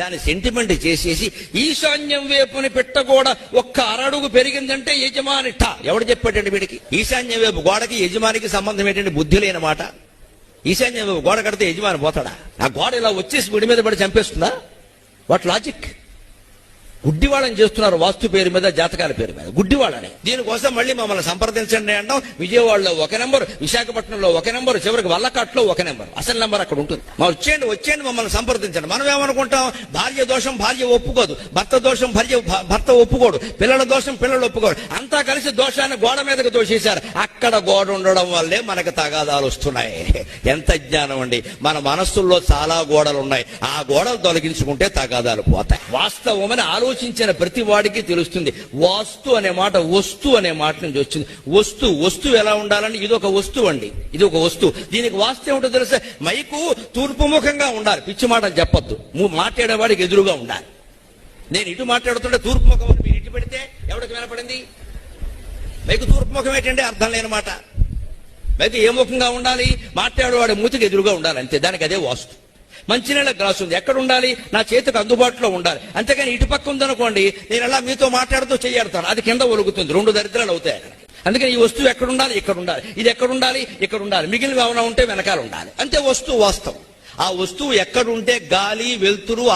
దాని సెంటిమెంట్ చేసేసి ఈశాన్యం వైపుని పెట్ట గోడ ఒక్క అరడుగు పెరిగిందంటే యజమాని ఠా. ఎవడు చెప్పాడండి వీడికి? ఈశాన్యం వైపు గోడకి యజమానికి సంబంధం ఏంటంటే బుద్ధి లేని మాట. ఈశాన్యం వైపు గోడ కడితే యజమాని పోతాడా? ఆ గోడ ఇలా వచ్చేసి గుడి మీద పడి చంపేస్తుందా? What logic? గుడ్డివాళ్ళని చేస్తున్నారు వాస్తు పేరు మీద, జాతకాల పేరు మీద గుడ్డివాళ్ళని. దీనికోసం మళ్ళీ మమ్మల్ని సంప్రదించండి అంటాం. విజయవాడలో ఒక నెంబర్, విశాఖపట్నంలో ఒక నెంబర్, చివరికి వల్లకాట్లో ఒక నెంబర్, అసలు నెంబర్ అక్కడ ఉంటుంది. వచ్చేయండి మమ్మల్ని సంప్రదించండి. మనం ఏమనుకుంటాం? భార్య దోషం భార్య ఒప్పుకోదు, భర్త దోషం భర్త ఒప్పుకోడు, పిల్లల దోషం పిల్లలు ఒప్పుకోడు, అంతా కలిసి దోషాన్ని గోడ మీదకి దోషేశారు. అక్కడ గోడ ఉండడం వల్లే మనకు తగాదాలు వస్తున్నాయి. ఎంత జ్ఞానం అండి! మన మనస్సుల్లో చాలా గోడలు ఉన్నాయి. ఆ గోడలు తొలగించుకుంటే తగాదాలు పోతాయి. వాస్తవమని ఆలోచించిన ప్రతి వాడికి తెలుస్తుంది. వాస్తు అనే మాట వస్తు అనే మాట నుంచి వచ్చింది. వస్తువు ఎలా ఉండాలని? ఇది ఒక వస్తువు అండి, ఇది ఒక వస్తువు. దీనికి వాస్తు ఏమిటో తెలుసా? మైకు తూర్పుముఖంగా ఉండాలి. పిచ్చి మాటలు చెప్పొద్దు. మాట్లాడేవాడికి ఎదురుగా ఉండాలి. నేను ఇటు మాట్లాడుతుంటే తూర్పు ముఖం మీరు ఇటు పెడితే ఎవరికి వినపడింది? మైకు తూర్పు ముఖం ఏంటంటే అర్థం లేని మాట. మైకు ఏ ముఖంగా ఉండాలి? మాట్లాడేవాడి మూతికి ఎదురుగా ఉండాలి, అంతే. దానికి అదే వాస్తు. మంచినీళ్ళ గ్లాసు ఉంది, ఎక్కడ ఉండాలి? నా చేతికి అందుబాటులో ఉండాలి. అంతేగాని ఇటు పక్క ఉందనుకోండి, నేను అలా మీతో మాట్లాడుతూ చెయ్యాడుతాను, అది కింద ఒలుగుతుంది, 2 దరిద్రాలు అవుతాయి అక్కడ. అందుకని ఈ వస్తువు ఎక్కడ ఉండాలి? ఇక్కడ ఉండాలి. ఇది ఎక్కడ ఉండాలి? ఇక్కడ ఉండాలి. మిగిలిన ఏమైనా ఉంటే వెనకాల ఉండాలి, అంతే. వస్తువు వాస్తవం. ఆ వస్తువు ఎక్కడుంటే గాలి, వెలుతురు